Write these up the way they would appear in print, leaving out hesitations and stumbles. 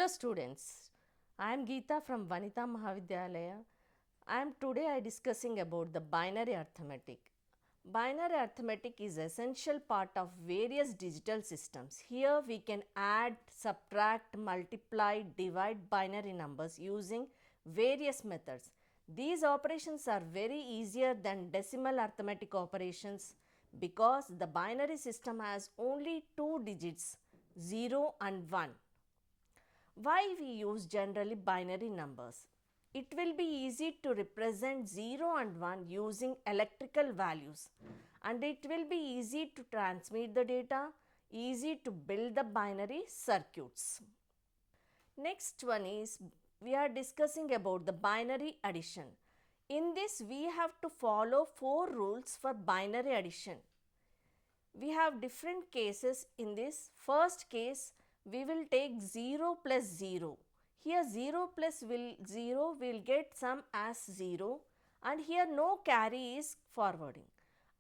Hello students, I am Geeta from Vanita Mahavidyalaya. Today I discussing about the binary arithmetic. Binary arithmetic is essential part of various digital systems. Here we can add, subtract, multiply, divide binary numbers using various methods. These operations are very easier than decimal arithmetic operations because the binary system has only two digits 0 and 1. Why we use generally binary numbers? It will be easy to represent 0 and 1 using electrical values, and it will be easy to transmit the data, easy to build the binary circuits. Next one is we are discussing about the binary addition. In this we have to follow 4 rules for binary addition. We have different cases in this. First case, we will take 0 plus 0. Here 0 plus 0 will get sum as 0, and here no carry is forwarding.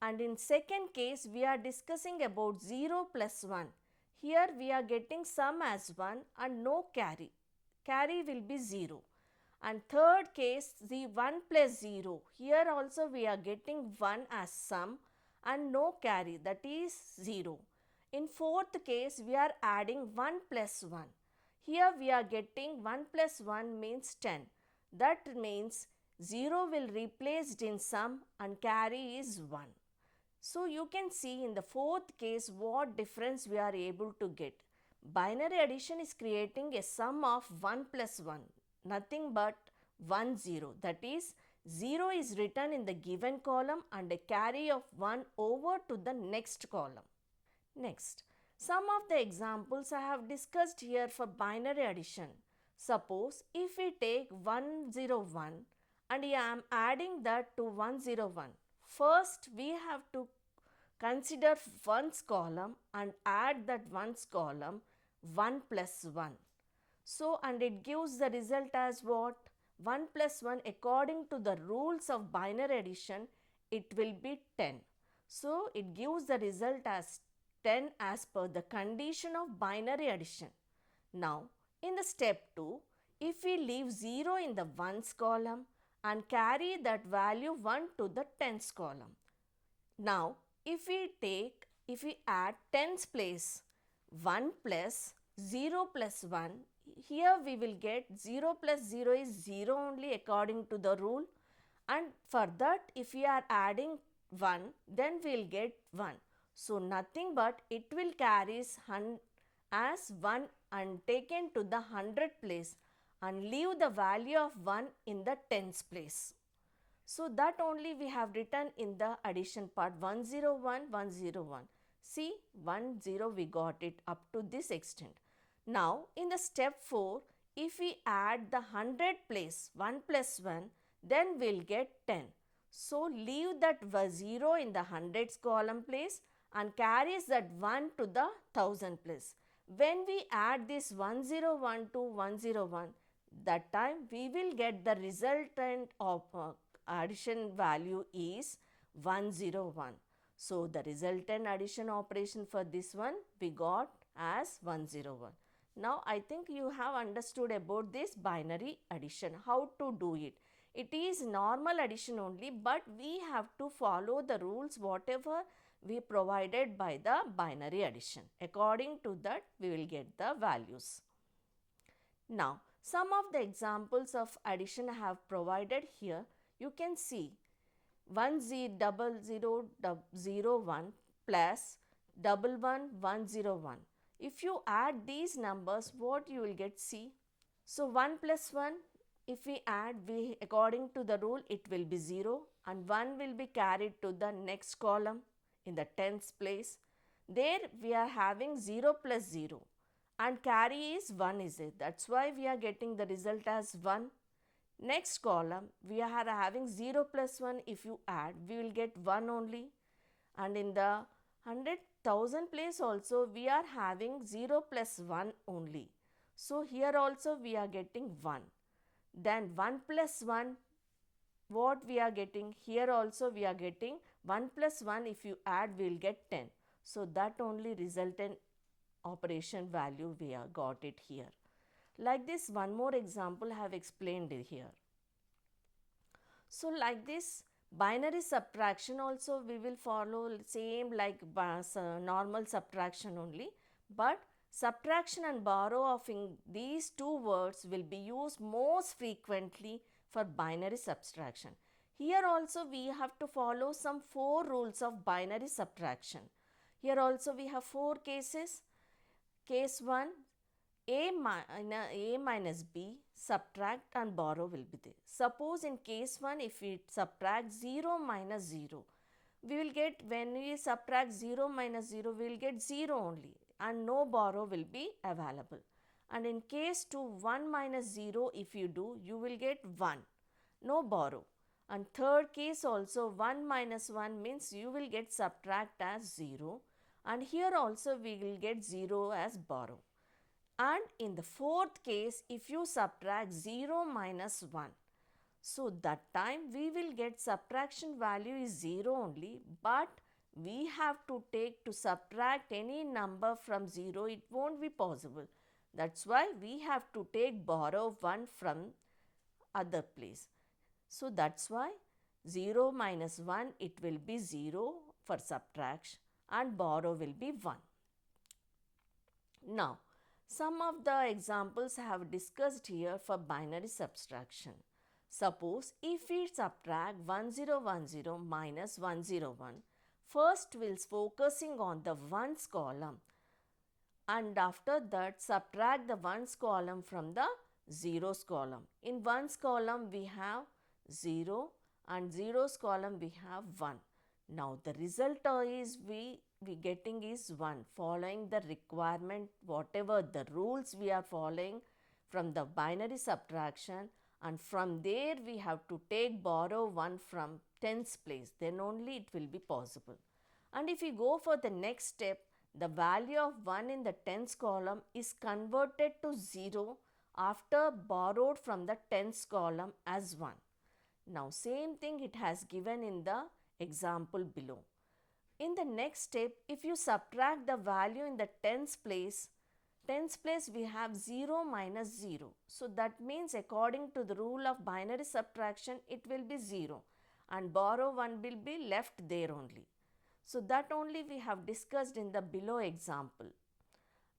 And in second case, we are discussing about 0 plus 1. Here we are getting sum as 1 and no carry. Carry will be 0. And third case, the 1 plus 0. Here also we are getting 1 as sum and no carry, that is 0. In fourth case, we are adding 1 plus 1. Here we are getting 1 plus 1 means 10. That means 0 will replaced in sum and carry is 1. So you can see in the fourth case what difference we are able to get. Binary addition is creating a sum of 1 plus 1, nothing but 1 0. That is 0 is written in the given column and a carry of 1 over to the next column. Next, some of the examples I have discussed here for binary addition. Suppose if we take 101 and I am adding that to 101. First we have to consider ones column and add that ones column 1 plus 1. So, and it gives the result as what? 1 plus 1 according to the rules of binary addition, it will be 10. So, it gives the result as 10 as per the condition of binary addition. Now, in the step 2, if we leave 0 in the ones column and carry that value 1 to the tens column. Now, if we add tens place 1 plus 0 plus 1, here we will get 0 plus 0 is 0 only according to the rule, and for that if we are adding 1 then we will get 1. So nothing but it will carries as 1 and taken to the 100 place and leave the value of 1 in the tens place. So that only we have written in the addition part 101 101. See 1 0 we got it up to this extent. Now in the step 4, if we add the 100 place 1 plus 1, then we will get 10. So leave that 0 in the hundreds column place and carries that 1 to the 1000 place. When we add this 101 to 101, that time we will get the resultant of addition value is 101. So the resultant addition operation for this one we got as 101. Now I think you have understood about this binary addition, how to do it. It is normal addition only, but we have to follow the rules whatever we provided by the binary addition. According to that we will get the values. Now some of the examples of addition I have provided here. You can see 10001 plus 11101. If you add these numbers, what you will get? See. So 1 plus 1, if we add, according to the rule it will be 0 and 1 will be carried to the next column in the tens place. There we are having 0 plus 0 and carry is 1 is it. That's why we are getting the result as 1. Next column we are having 0 plus 1, if you add we will get 1 only, and in the 100,000 place also we are having 0 plus 1 only. So here also we are getting 1. Then 1 plus 1, what we are getting? Here also we are getting 1 plus 1, if you add we will get 10. So that only resultant operation value we have got it here. Like this, one more example I have explained here. So like this, binary subtraction also we will follow same like normal subtraction only, but subtraction and borrow of these two words will be used most frequently for binary subtraction. Here also we have to follow some 4 rules of binary subtraction. Here also we have 4 cases. Case 1, a minus b, subtract and borrow will be there. Suppose in case 1, if we subtract 0 minus 0, we will get, when we subtract 0 minus 0, we will get 0 only and no borrow will be available. And in case 2, 1 minus 0 if you do, you will get 1, no borrow. And third case also 1 minus 1 means you will get subtract as 0, and here also we will get 0 as borrow. And in the fourth case, if you subtract 0 minus 1, so that time we will get subtraction value is 0 only, but we have to take to subtract any number from 0, it won't be possible. That's why we have to take borrow 1 from other place. So that's why 0 minus 1, it will be 0 for subtraction and borrow will be 1. Now, some of the examples I have discussed here for binary subtraction. Suppose if we subtract 1010 minus 101, first we'll focusing on the ones column, and after that subtract the ones column from the zeros column. In ones column we have 0 and zeros column we have 1. Now the result is we getting is 1, following the requirement, whatever the rules we are following from the binary subtraction, and from there we have to take borrow 1 from tens place, then only it will be possible. And if we go for the next step, the value of 1 in the tens column is converted to 0 after borrowed from the tens column as 1. Now same thing it has given in the example below. In the next step, if you subtract the value in the tens place we have 0 minus 0. So that means according to the rule of binary subtraction, it will be 0 and borrow 1 will be left there only. So that only we have discussed in the below example.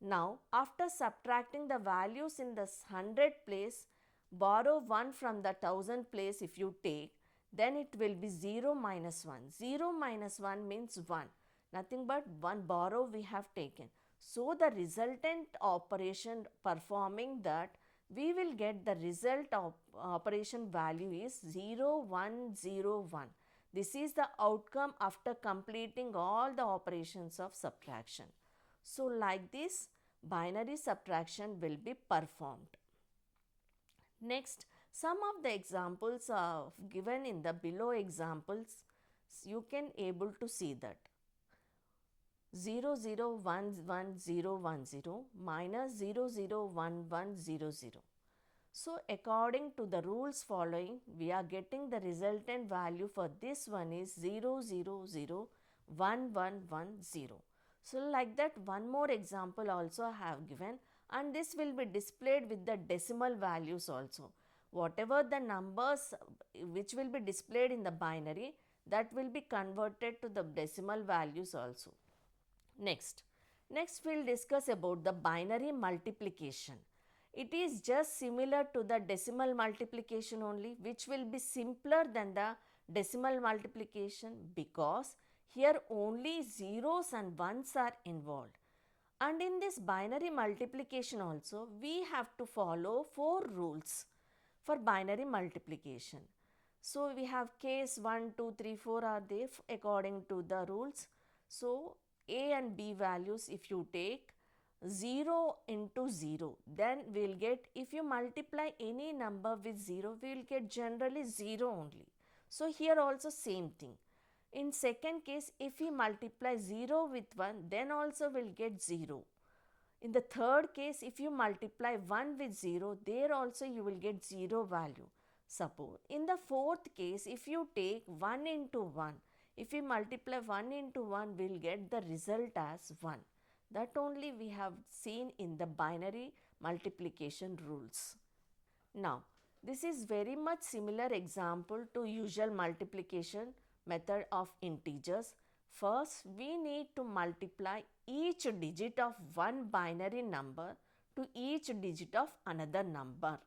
Now after subtracting the values in the 100 place, borrow 1 from the 1000 place if you take, then it will be 0 minus 1. 0 minus 1 means 1. Nothing but 1 borrow we have taken. So the resultant operation performing that, we will get the result of operation value is 0, 1, 0, 1. This is the outcome after completing all the operations of subtraction. So like this, binary subtraction will be performed. Next, some of the examples are given in the below examples. You can able to see that 0 0 1 1 0 1 0 minus 0 0 1 1 0 0. So according to the rules following, we are getting the resultant value for this one is 0 0 0 1 1 1 0. So like that, one more example also I have given, and this will be displayed with the decimal values also. Whatever the numbers which will be displayed in the binary, that will be converted to the decimal values also. Next we'll discuss about the binary multiplication. It is just similar to the decimal multiplication only, which will be simpler than the decimal multiplication because here only zeros and ones are involved. And in this binary multiplication also, we have to follow 4 rules for binary multiplication. So we have case 1, 2, 3, 4 are there according to the rules. So A and B values, if you take 0 into 0, then we will get, if you multiply any number with 0, we will get generally 0 only. So here also same thing. In second case, if we multiply 0 with 1, then also we will get 0. In the third case, if you multiply 1 with 0, there also you will get 0 value. Suppose in the fourth case, if you take 1 into 1, if we multiply 1 into 1, we will get the result as 1. That only we have seen in the binary multiplication rules. Now, this is very much similar example to usual multiplication method of integers. First, we need to multiply each digit of one binary number to each digit of another number.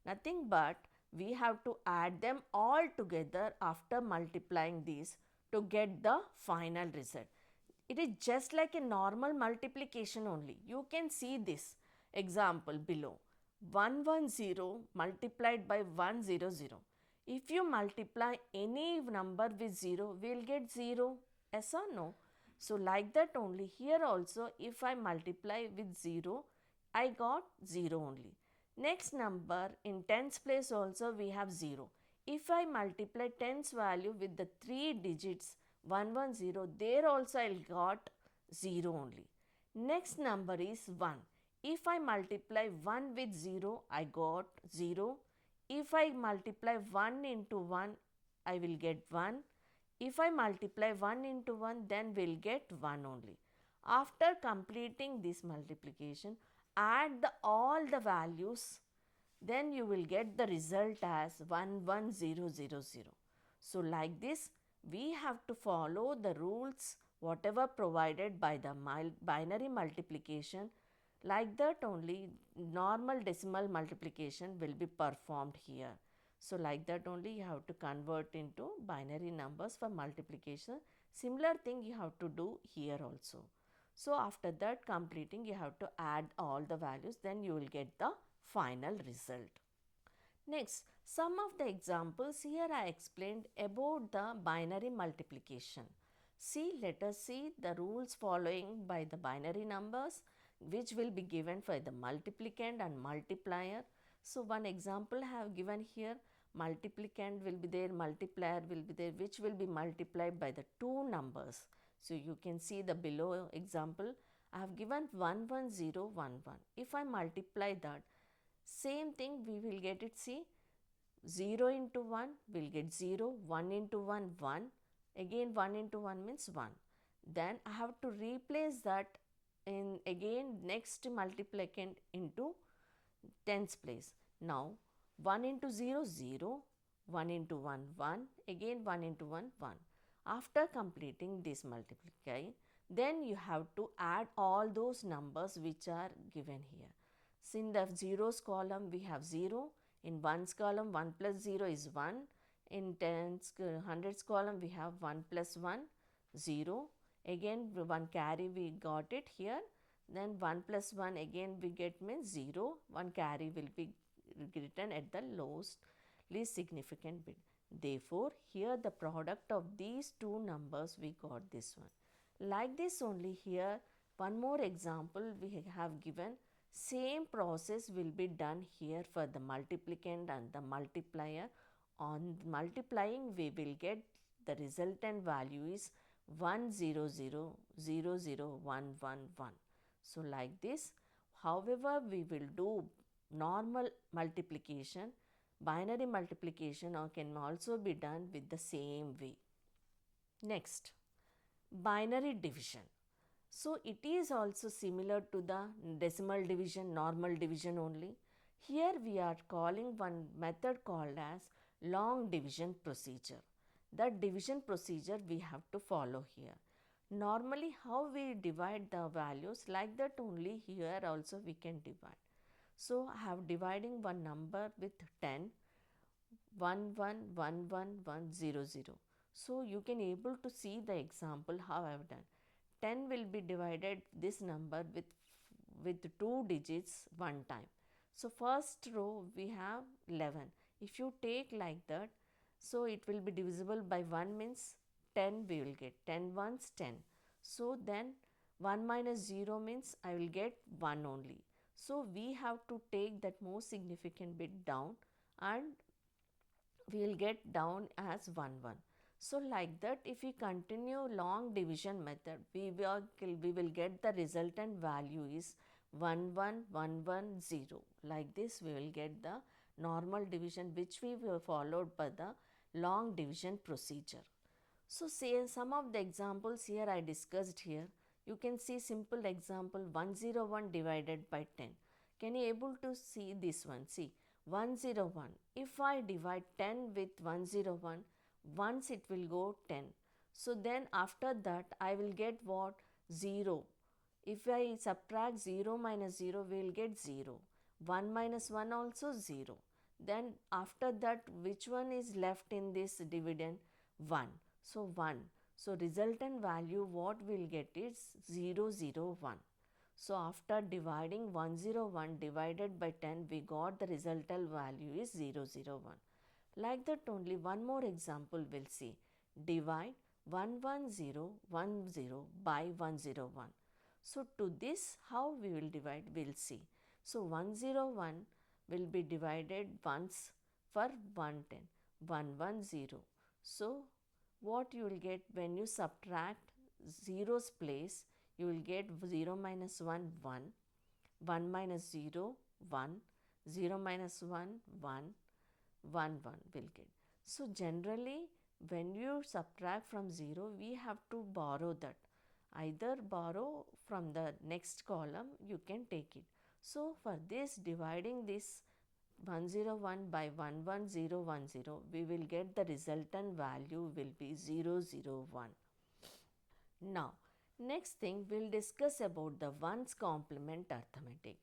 Nothing but we have to add them all together after multiplying these to get the final result. It is just like a normal multiplication only. You can see this example below. 110 multiplied by 100. If you multiply any number with 0, we will get 0. Yes or no? So like that only here also, if I multiply with 0, I got 0 only. Next number in tens place also we have 0. If I multiply tens value with the 3 digits 110, there also I got 0 only. Next number is 1. If I multiply 1 with 0, I got 0. If I multiply 1 into 1, I will get 1. If I multiply 1 into 1, then we will get 1 only. After completing this multiplication, add all the values, then you will get the result as 11000. So like this, we have to follow the rules whatever provided by the binary multiplication. Like that only normal decimal multiplication will be performed here. So like that only you have to convert into binary numbers for multiplication. Similar thing you have to do here also. So after that completing, you have to add all the values, then you will get the final result. Next, some of the examples here I explained about the binary multiplication. See, let us see the rules following by the binary numbers which will be given for the multiplicand and multiplier. So one example I have given here, multiplicand will be there, multiplier will be there, which will be multiplied by the two numbers. So you can see the below example, I have given 11011. If I multiply that, same thing we will get it, see, 0 into 1 will get 0, 1 into 1, 1, again 1 into 1 means 1. Then I have to replace that in again next multiplicand into tens place. Now 1 into 0, 0, 1 into 1, 1, again 1 into 1, 1. After completing this multiply, then you have to add all those numbers which are given here. So in the zeros column we have 0, in ones column 1 plus 0 is 1, in tens hundreds column we have 1 plus 1, 0, again one carry we got it here, then 1 plus 1 again we get means 0, one carry will be written at the least significant bit. Therefore, here the product of these two numbers we got this one. Like this only here, one more example we have given. Same process will be done here for the multiplicand and the multiplier. On multiplying, we will get the resultant value is 1000011. So like this, however we will do normal multiplication, binary multiplication can also be done with the same way. Next, binary division. So it is also similar to the decimal division, normal division only. Here we are calling one method called as long division procedure. That division procedure we have to follow here. Normally how we divide the values, like that only here also we can divide. So I have dividing one number with 10, 1 1 1 1 1 0 0. So you can able to see the example how I have done. 10 will be divided this number with two digits one time. So first row we have 11. If you take like that, so it will be divisible by 1 means 10 we will get, 10 ones 10. So then 1 minus 0 means I will get 1 only. So we have to take that most significant bit down and we will get down as 1 1. So like that, if we continue long division method, we will get the resultant value is 11110. Like this we will get the normal division which we will followed by the long division procedure. So say some of the examples here I discussed here. You can see simple example 101 divided by 10. Can you able to see this one? See, 101. If I divide 10 with 101, once it will go 10. So then after that I will get what? 0. If I subtract 0 minus 0, we will get 0. 1 minus 1 also 0. Then after that, which one is left in this dividend? 1. So 1. So resultant value what we'll get is 0, 0, 1. So after dividing 101 divided by 10, we got the resultant value is 0, 0, 1. Like that only one more example we'll see. Divide 11010 by 101. So to this how we will divide, we'll see. So 101 will be divided once for 110, 110. So what you will get when you subtract zeros place, you will get 0 minus 1, 1, 1 minus 0, 1, 0 minus 1, 1, 1, 1 will get. So generally when you subtract from 0, we have to borrow that. Either borrow from the next column, you can take it. So for this, dividing this 101 by 11010, we will get the resultant value will be 001. Now, next thing we'll discuss about the ones complement arithmetic.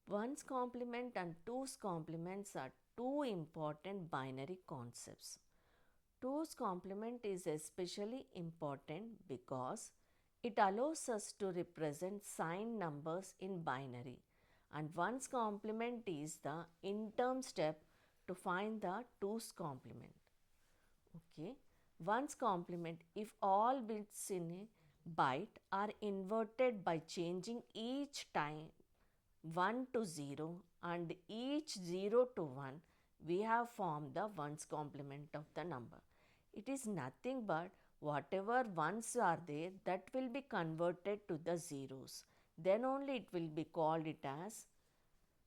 Ones complement and twos complements are two important binary concepts. Twos complement is especially important because it allows us to represent signed numbers in binary, and ones complement is the interim step to find the twos complement. Okay, ones complement, if all bits in a byte are inverted by changing each time 1 to 0 and each 0 to 1, we have formed the ones complement of the number. It is nothing but whatever ones are there, that will be converted to the zeros. Then only it will be called it as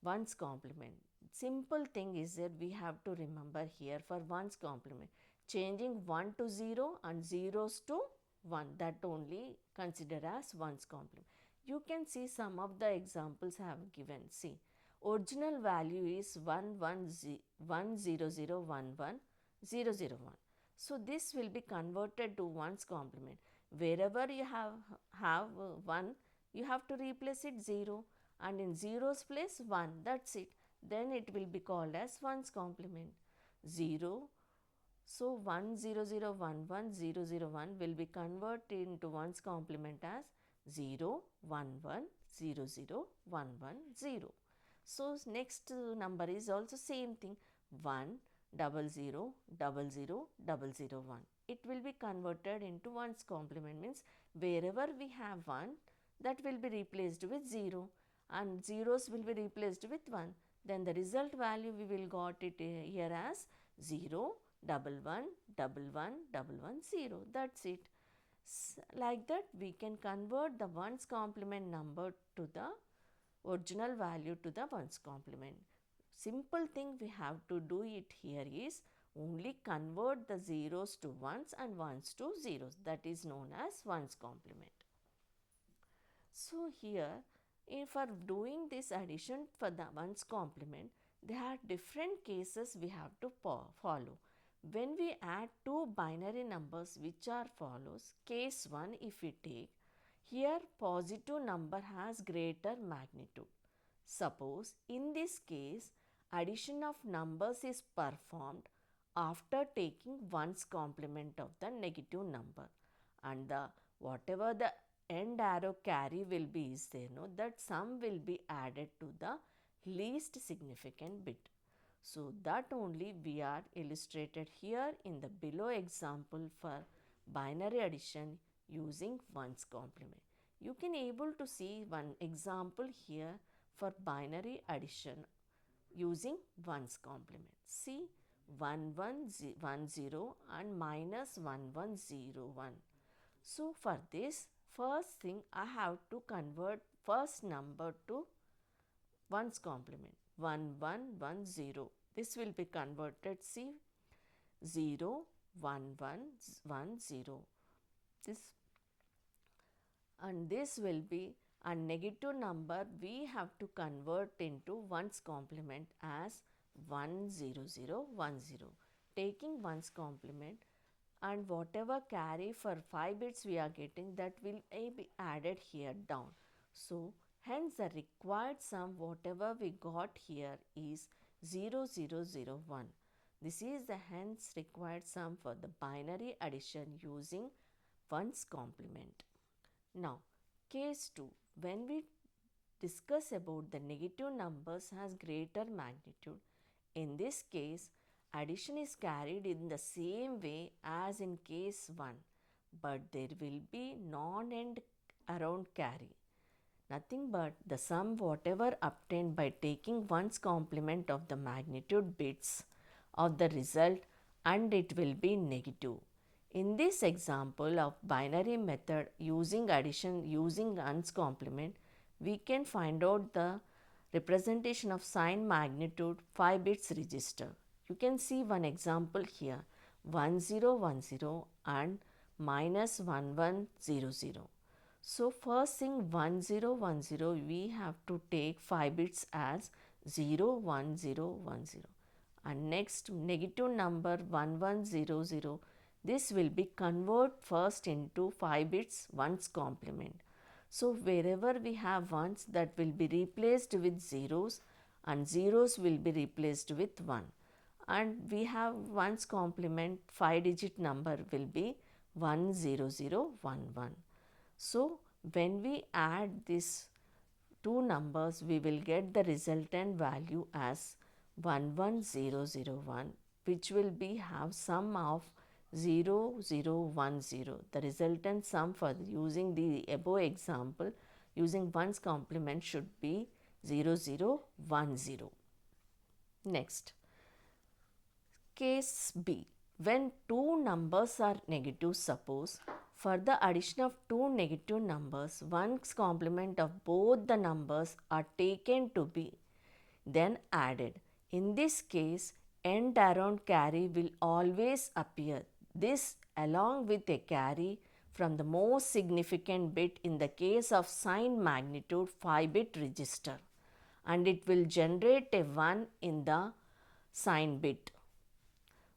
ones complement. Simple thing is that we have to remember here for ones complement. Changing 1 to 0 and zeros to 1, that only consider as ones complement. You can see some of the examples I have given. See, original value is 100110001. So this will be converted to ones complement. Wherever you have 1, you have to replace it 0, and in zeros place 1, that's it. Then it will be called as ones complement. 0. So 100110001 will be converted into ones complement as 011001110. So next number is also same thing, 100000001. It will be converted into ones complement, means wherever we have 1, that will be replaced with 0 and zeros will be replaced with 1. Then the result value we will got it here as 0 11111110. That's it. Like that we can convert the ones complement number to the original value to the ones complement. Simple thing we have to do it here is only convert the zeros to ones and ones to zeros. That is known as ones complement. So here, for doing this addition for the ones complement, there are different cases we have to follow. When we add two binary numbers which are follows, case 1 if we take, here positive number has greater magnitude. Suppose in this case, addition of numbers is performed after taking ones complement of the negative number, and the whatever the end arrow carry will be is there, no, that sum will be added to the least significant bit. So that only we are illustrated here in the below example for binary addition using ones complement. You can able to see one example here for binary addition using ones complement. See, 1110 and minus 1101. So for this, first thing I have to convert first number to ones complement, 1110. This will be converted, see, 0 1 1 1 0. This, and this will be and negative number we have to convert into ones complement as 10010, taking ones complement, and whatever carry for 5 bits we are getting, that will be added here down. So hence the required sum whatever we got here is 0001. This is the hence required sum for the binary addition using ones complement. Now case 2, when we discuss about the negative numbers has greater magnitude, in this case addition is carried in the same way as in case 1, but there will be non-end around carry. Nothing but the sum whatever obtained by taking one's complement of the magnitude bits of the result, and it will be negative. In this example of binary method using addition using one's complement, we can find out the representation of sign magnitude 5 bits register. You can see one example here, 1010 and -1100. So first thing 1010 we have to take 5 bits as 01010, and next negative number 1100, this will be convert first into 5 bits ones complement. So wherever we have ones, that will be replaced with zeros, and zeros will be replaced with 1, and we have ones complement 5 digit number will be 10011. So when we add these two numbers, we will get the resultant value as 11001, which will be have sum of 0010. The resultant sum for using the above example using ones complement should be 0010. Next, case B. When two numbers are negative, suppose for the addition of two negative numbers, one's complement of both the numbers are taken to be then added. In this case, end around carry will always appear. This along with a carry from the most significant bit in the case of sign magnitude 5 bit register, and it will generate a 1 in the sign bit.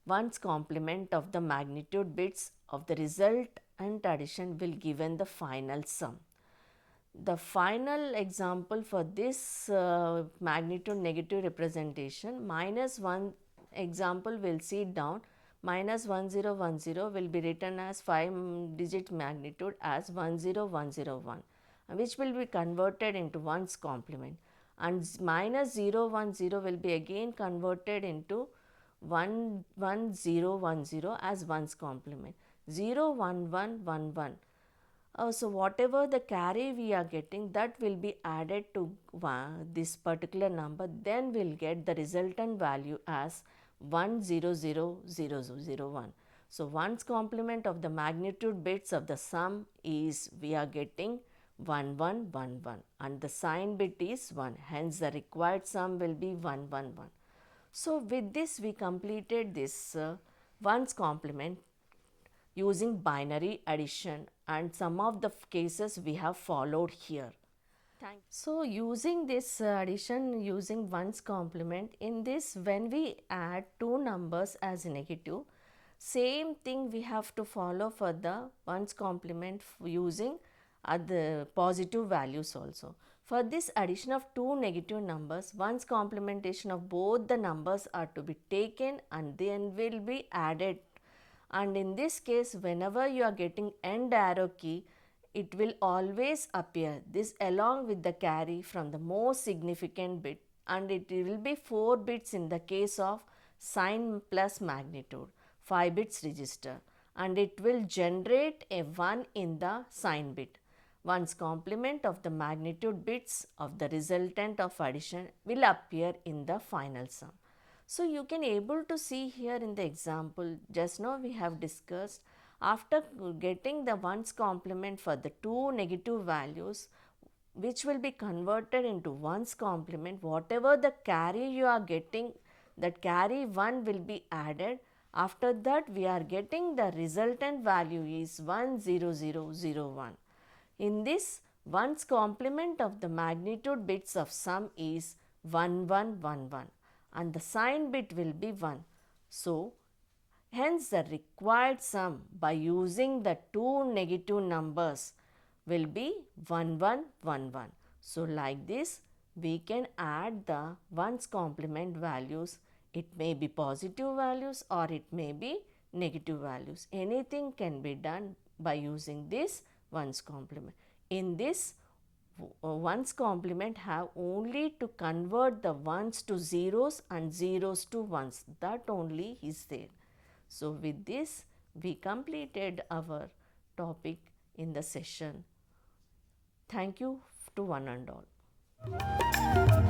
One's complement of the magnitude bits of the result and addition will given the final sum. The final example for this magnitude negative representation, -1 example will see down, -1010 will be written as 5 digit magnitude as 10101, which will be converted into one's complement, and -010 will be again converted into 11010 as one's complement. 01111. So whatever the carry we are getting, that will be added to this particular number, then we'll get the resultant value as 1000001. So one's complement of the magnitude bits of the sum is we are getting 1111, and the sign bit is 1, hence the required sum will be 111. So with this we completed this ones complement using binary addition, and some of the cases we have followed here. So using this addition using ones complement, in this when we add two numbers as negative, same thing we have to follow for the ones complement using the positive values also. For this addition of two negative numbers, ones complementation of both the numbers are to be taken and then will be added, and in this case whenever you are getting end arrow key, it will always appear this along with the carry from the most significant bit, and it will be 4 bits in the case of sign plus magnitude 5 bits register, and it will generate a 1 in the sign bit. One's complement of the magnitude bits of the resultant of addition will appear in the final sum. So you can able to see here in the example just now we have discussed, after getting the ones complement for the two negative values, which will be converted into ones complement, whatever the carry you are getting, that carry 1 will be added. After that we are getting the resultant value is 10001. In this One's complement of the magnitude bits of sum is 1 1 1 1 and the sign bit will be 1. So, hence the required sum by using the two negative numbers will be 1 1 1 1. So, like this we can add the ones complement values. It may be positive values or it may be negative values. Anything can be done by using this ones complement. In this ones complement have only to convert the ones to zeros and zeros to ones. That only is there. So, with this we completed our topic in the session. Thank you to one and all.